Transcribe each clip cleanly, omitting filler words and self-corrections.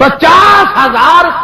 50,000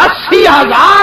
80,000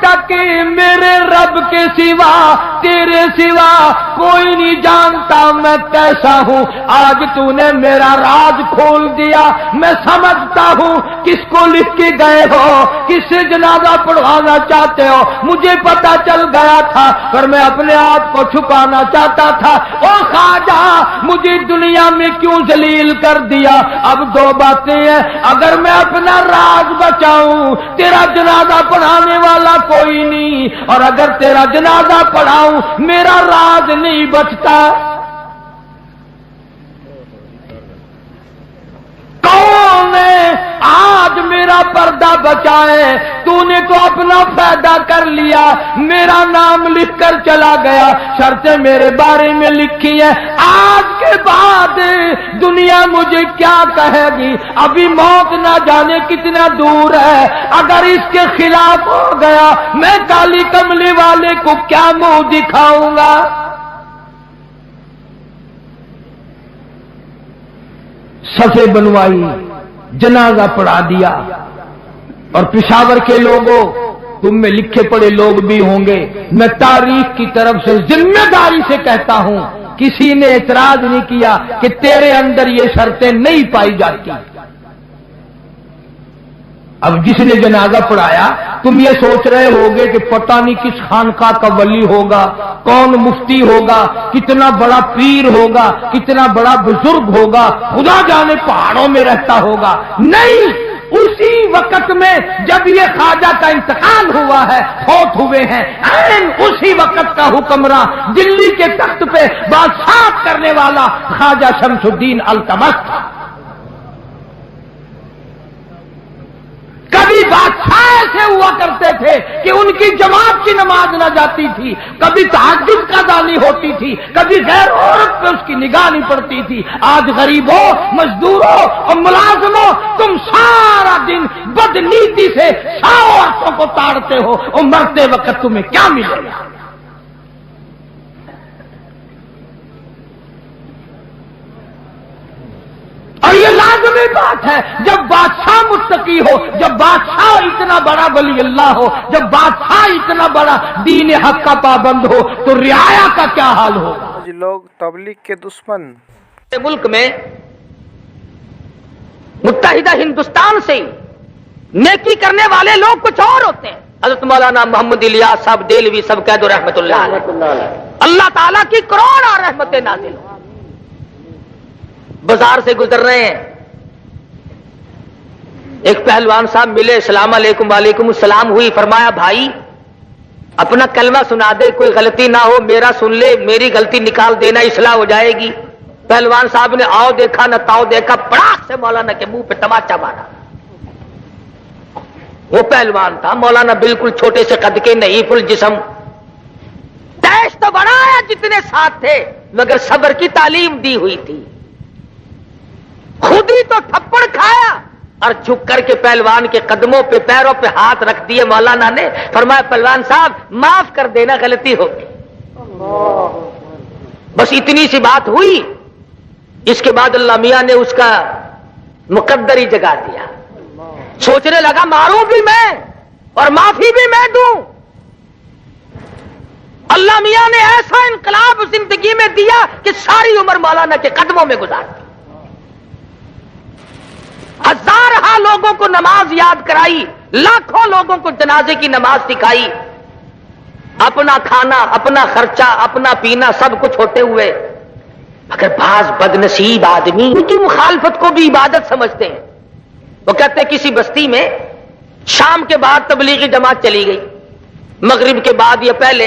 تک میرے رب کے سوا تیرے سوا کوئی نہیں جانتا میں کیسا ہوں. آج تو نے میرا راز کھول دیا. میں سمجھتا ہوں کس کو لکھ کے گئے ہو, کس سے جنازہ پڑھوانا چاہتے ہو. مجھے پتا چل گیا تھا پر میں اپنے آپ کو چھپانا چاہتا تھا. او خواجہ مجھے دنیا میں کیوں ذلیل کر دیا. اب دو باتیں ہیں, اگر میں اپنا راز بچاؤں تیرا جنازہ پڑھانے والا کوئی نہیں, اور اگر تیرا جنازہ پڑھاؤں میرا راز نہیں بچتا. کون ہے آج میرا پردہ بچائے؟ تو نے تو اپنا فائدہ کر لیا, میرا نام لکھ کر چلا گیا, شرطیں میرے بارے میں لکھی ہیں. آج کے بعد دنیا مجھے کیا کہے گی؟ ابھی موت نہ جانے کتنا دور ہے. اگر اس کے خلاف ہو گیا میں کالی کملی والے کو کیا منہ دکھاؤں گا؟ صفے بنوائی, جنازہ پڑھا دیا, اور پشاور کے لوگوں تم میں لکھے پڑے لوگ بھی ہوں گے, میں تاریخ کی طرف سے ذمہ داری سے کہتا ہوں کسی نے اعتراض نہیں کیا کہ تیرے اندر یہ شرطیں نہیں پائی جاتی. اب جس نے جنازہ پڑھایا تم یہ سوچ رہے ہوگے کہ پتہ نہیں کس خانقاہ کا ولی ہوگا, کون مفتی ہوگا, کتنا بڑا پیر ہوگا, کتنا بڑا بزرگ ہوگا, خدا جانے پہاڑوں میں رہتا ہوگا. نہیں, اسی وقت میں جب یہ خواجہ کا انتقال ہوا ہے, فوت ہوئے ہیں, اسی وقت کا حکمراں دلی کے تخت پہ بادشاہ کرنے والا خواجہ شمس الدین التمش تھا. کبھی بادشاہ ایسے ہوا کرتے تھے کہ ان کی جماعت کی نماز نہ جاتی تھی, کبھی تہجد کا دانی ہوتی تھی, کبھی غیر عورت پہ اس کی نگاہ نہیں پڑتی تھی. آج غریبوں, مزدوروں اور ملازموں تم سارا دن بدنیتی سے 100 عورتوں کو تاڑتے ہو, اور مرتے وقت تمہیں کیا ملے گا؟ اور یہ لازمی بات ہے, جب بادشاہ متقی ہو, جب بادشاہ اتنا بڑا ولی اللہ ہو, جب بادشاہ اتنا بڑا دین حق کا پابند ہو, تو رعایا کا کیا حال ہوگا؟ لوگ تبلیغ کے دشمن. ملک میں متحدہ ہندوستان سے نیکی کرنے والے لوگ کچھ اور ہوتے ہیں. حضرت مولانا محمد الیاس صاحب دہلوی سب کہہ دو رحمت اللہ علیہ. اللہ تعالیٰ کی کروڑ رحمتیں نازل ہوں. بازار سے گزر رہے ہیں, ایک پہلوان صاحب ملے, السلام علیکم. وعلیکم السلام ہوئی. فرمایا بھائی اپنا کلمہ سنا دے, کوئی غلطی نہ ہو, میرا سن لے, میری غلطی نکال دینا, اصلاح ہو جائے گی. پہلوان صاحب نے آؤ دیکھا نہ تاؤ دیکھا, پڑاخ سے مولانا کے منہ پہ تماچا مارا. وہ پہلوان تھا, مولانا بالکل چھوٹے سے قد کے, نحیف الجسم, تیش تو بڑا ہے جتنے ساتھ تھے, مگر صبر کی تعلیم دی ہوئی تھی. خود ہی تو تھپڑ کھایا اور جھک کر کے پہلوان کے قدموں پہ, پیروں پہ ہاتھ رکھ دیے. مولانا نے فرمایا پہلوان صاحب معاف کر دینا, غلطی ہو گئی. بس اتنی سی بات ہوئی. اس کے بعد اللہ میاں نے اس کا مقدر ہی جگا دیا. سوچنے لگا ماروں بھی میں اور معافی بھی میں دوں. اللہ میاں نے ایسا انقلاب زندگی میں دیا کہ ساری عمر مولانا کے قدموں میں گزار دی. ہزارہ لوگوں کو نماز یاد کرائی, لاکھوں لوگوں کو جنازے کی نماز سکھائی. اپنا کھانا, اپنا خرچہ, اپنا پینا سب کچھ ہوتے ہوئے, مگر بعض بدنصیب آدمی ان کی مخالفت کو بھی عبادت سمجھتے ہیں. وہ کہتے ہیں کسی بستی میں شام کے بعد تبلیغی جماعت چلی گئی, مغرب کے بعد یا پہلے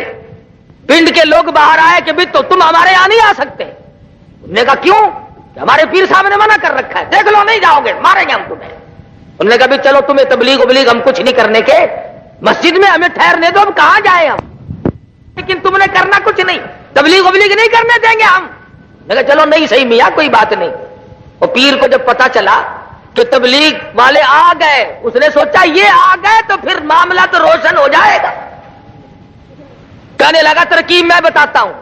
پنڈ کے لوگ باہر آئے کہ بھی تو تم ہمارے یہاں نہیں آ سکتے. انہوں نے کہا کیوں؟ ہمارے پیر صاحب نے منع کر رکھا ہے, دیکھ لو نہیں جاؤ گے ماریں گے ہم تمہیں. انہوں نے کہا بھی چلو تمہیں تبلیغ ہم کچھ نہیں کرنے کے, مسجد میں ہمیں ٹھہرنے دو, ہم کہاں جائیں ہم, لیکن تم نے کرنا کچھ نہیں, تبلیغ نہیں کرنے دیں گے ہم. میں کہا چلو نہیں صحیح میاں کوئی بات نہیں. اور پیر کو جب پتا چلا کہ تبلیغ والے آ گئے, اس نے سوچا یہ آ گئے تو پھر معاملہ تو روشن ہو جائے گا. کہنے لگا ترکیب میں بتاتا ہوں,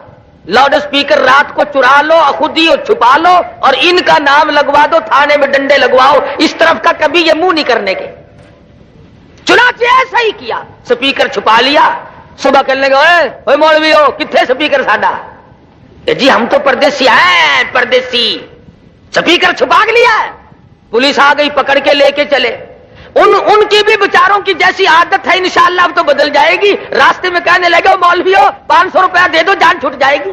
لاؤڈ اسپیکر رات کو چرا لو, خود ہی چھپا لو, اور ان کا نام لگوا دو, تھانے میں ڈنڈے لگواؤ, اس طرف کا کبھی یہ منہ نہیں کرنے کے. چنانچہ ایسا ہی کیا، سپیکر چھپا لیا. صبح کہنے لگا اوے مولوی ہو کتنے سپیکر ساڈا؟ جی ہم تو پردیسی ہیں، پردیسی. سپیکر چھپا لیا ہے. پولیس آ گئی، پکڑ کے لے کے چلے. ان کی بھی بیچاروں کی جیسی عادت ہے، انشاءاللہ اب تو بدل جائے گی. راستے میں کہنے لگے مولوی ہو 500 روپیہ دے دو جان چھٹ جائے گی.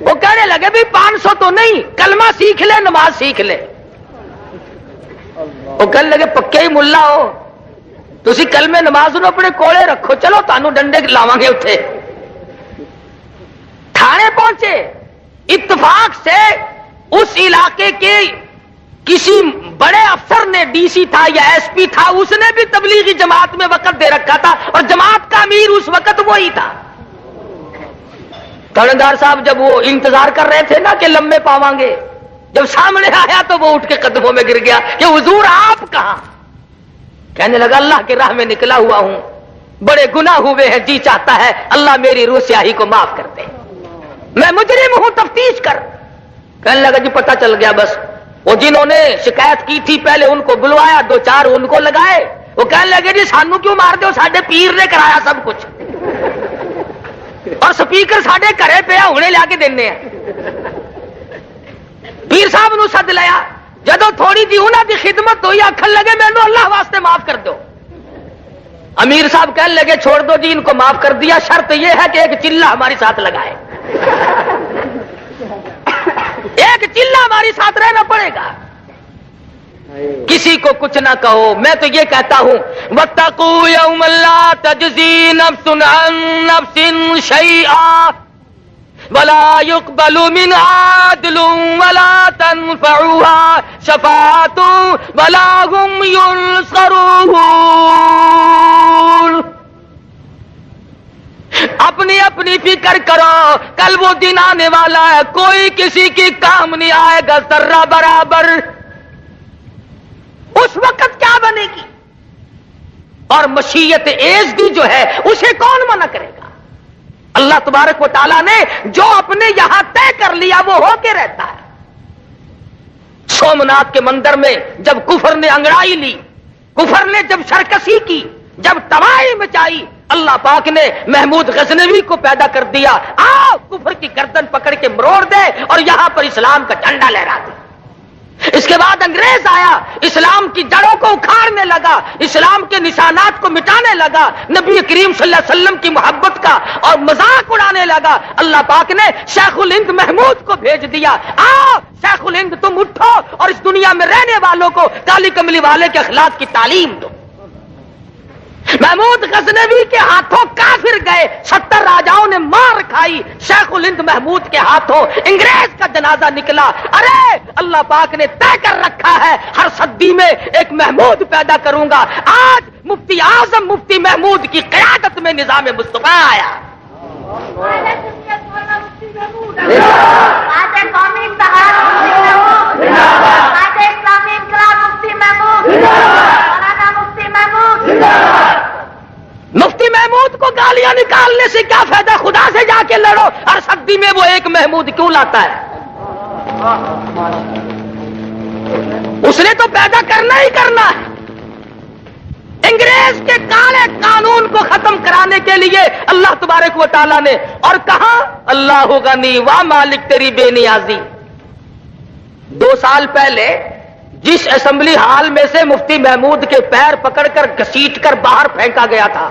وہ کہنے لگے بھی 500 تو نہیں، کلمہ سیکھ لے، نماز سیکھ لے. وہ کہنے لگے پکے ہی ملا ہو تسی، کلمے نماز نو اپنے کولے رکھو، چلو تانوں ڈنڈے لاواں گے. اتنے تھانے پہنچے. اتفاق سے اس علاقے کے کسی بڑے افسر نے، ڈی سی تھا یا ایس پی تھا، اس نے بھی تبلیغی جماعت میں وقت دے رکھا تھا اور جماعت کا امیر اس وقت وہی تھا. تھانے صاحب جب وہ انتظار کر رہے تھے نا کہ لمبے پاواں گے، جب سامنے آیا تو وہ اٹھ کے قدموں میں گر گیا کہ حضور آپ کہاں؟ کہنے لگا اللہ کی راہ میں نکلا ہوا ہوں، بڑے گناہ ہوئے ہیں، جی چاہتا ہے اللہ میری روح سیاہی کو معاف کر دے، میں مجرم ہوں، تفتیش کر. کہنے لگا جی پتہ چل گیا. بس وہ جنہوں نے شکایت کی تھی پہلے ان کو بلوایا، 2-4 ان کو لگائے. وہ کہنے لگے جی سانو کیوں مار دو، ساڈے پیر نے کرایا سب کچھ اور سپیکر ساڈے گھرے پیا ہونے لے کے دینے ہیں. پیر صاحب نو سد لیا. جدو تھوڑی جی انہوں دی خدمت ہوئی، آخر لگے مینوں اللہ واسطے معاف کر دو. امیر صاحب کہنے لگے چھوڑ دو جی ان کو معاف کر دیا، شرط یہ ہے کہ ایک چلہ ہمارے ساتھ لگائے، ایک چلہ ہمارے ساتھ رہنا پڑے گا، کسی کو کچھ نہ کہو. میں تو یہ کہتا ہوں واتقوا یوما لا تجزی نفس عن نفس شیئا ولا يقبل منها عدل ولا تنفعها شفاعة ولا هم ينصرون. اپنی اپنی فکر کرو، کل وہ دن آنے والا ہے، کوئی کسی کی کام نہیں آئے گا ذرہ برابر. اس وقت کیا بنے گی؟ اور مشیت ایزدی جو ہے اسے کون منع کرے گا؟ اللہ تبارک و تعالیٰ نے جو اپنے یہاں طے کر لیا وہ ہو کے رہتا ہے. سومناتھ کے مندر میں جب کفر نے انگڑائی لی، کفر نے جب سرکشی کی، جب تباہی مچائی، اللہ پاک نے محمود غزنوی کو پیدا کر دیا، آؤ کفر کی گردن پکڑ کے مروڑ دے اور یہاں پر اسلام کا جھنڈا لہرا دے. اس کے بعد انگریز آیا، اسلام کی جڑوں کو اکھاڑنے لگا، اسلام کے نشانات کو مٹانے لگا، نبی کریم صلی اللہ علیہ وسلم کی محبت کا اور مذاق اڑانے لگا. اللہ پاک نے شیخ الہند محمود کو بھیج دیا، آؤ شیخ الہند تم اٹھو اور اس دنیا میں رہنے والوں کو کالی کملی والے کے اخلاق کی تعلیم دو. محمود غزنوی کے ہاتھوں کافر گئے، 70 راجاؤں نے مار کھائی، شیخ الہند محمود کے ہاتھوں انگریز کا جنازہ نکلا. ارے اللہ پاک نے طے کر رکھا ہے ہر صدی میں ایک محمود پیدا کروں گا. آج مفتی اعظم مفتی محمود کی قیادت میں نظام مصطفیٰ آیا. مفتی محمود کو گالیاں نکالنے سے کیا فائدہ؟ خدا سے جا کے لڑو. ہر صدی میں وہ ایک محمود کیوں لاتا ہے؟ اس نے تو پیدا کرنا ہی کرنا ہے. انگریز کے کالے قانون کو ختم کرانے کے لیے اللہ تبارک و تعالیٰ نے، اور کہا اللہ غنی وا مالک تیری بے نیازی. 2 سال پہلے جس اسمبلی ہال میں سے مفتی محمود کے پیر پکڑ کر گھسیٹ کر باہر پھینکا گیا تھا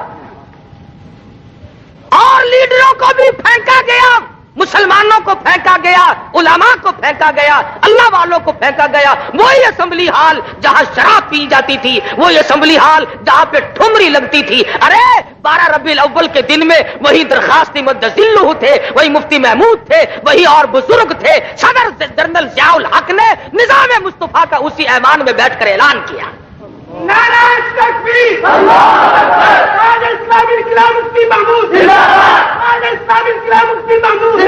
اور لیڈروں کو بھی پھینکا گیا، مسلمانوں کو پھینکا گیا، علماء کو پھینکا گیا، اللہ والوں کو پھینکا گیا، وہی اسمبلی ہال جہاں شراب پی جاتی تھی، وہی اسمبلی ہال جہاں پہ ٹھمری لگتی تھی. ارے 12 ربیع الاول کے دن میں وہی درخواست مدذلہ تھے، وہی مفتی محمود تھے، وہی اور بزرگ تھے. صدر جنرل ضیاء الحق نے نظام مصطفیٰ کا اسی ایوان میں بیٹھ کر اعلان کیا. نعرہ تکبیر، آج اسلامی انقلاب مفتی محمود، آج اسلامی انقلاب مفتی محمود.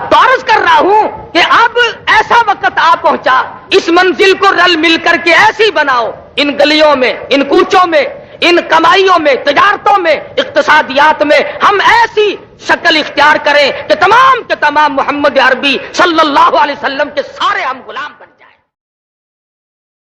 تو عرض کر رہا ہوں کہ اب ایسا وقت آ پہنچا، اس منزل کو رل مل کر کے ایسی بناؤ، ان گلیوں میں، ان کوچوں میں، ان کمائیوں میں، تجارتوں میں، اقتصادیات میں ہم ایسی شکل اختیار کریں کہ تمام کے تمام محمد عربی صلی اللہ علیہ وسلم کے سارے ہم غلام بن جائیں۔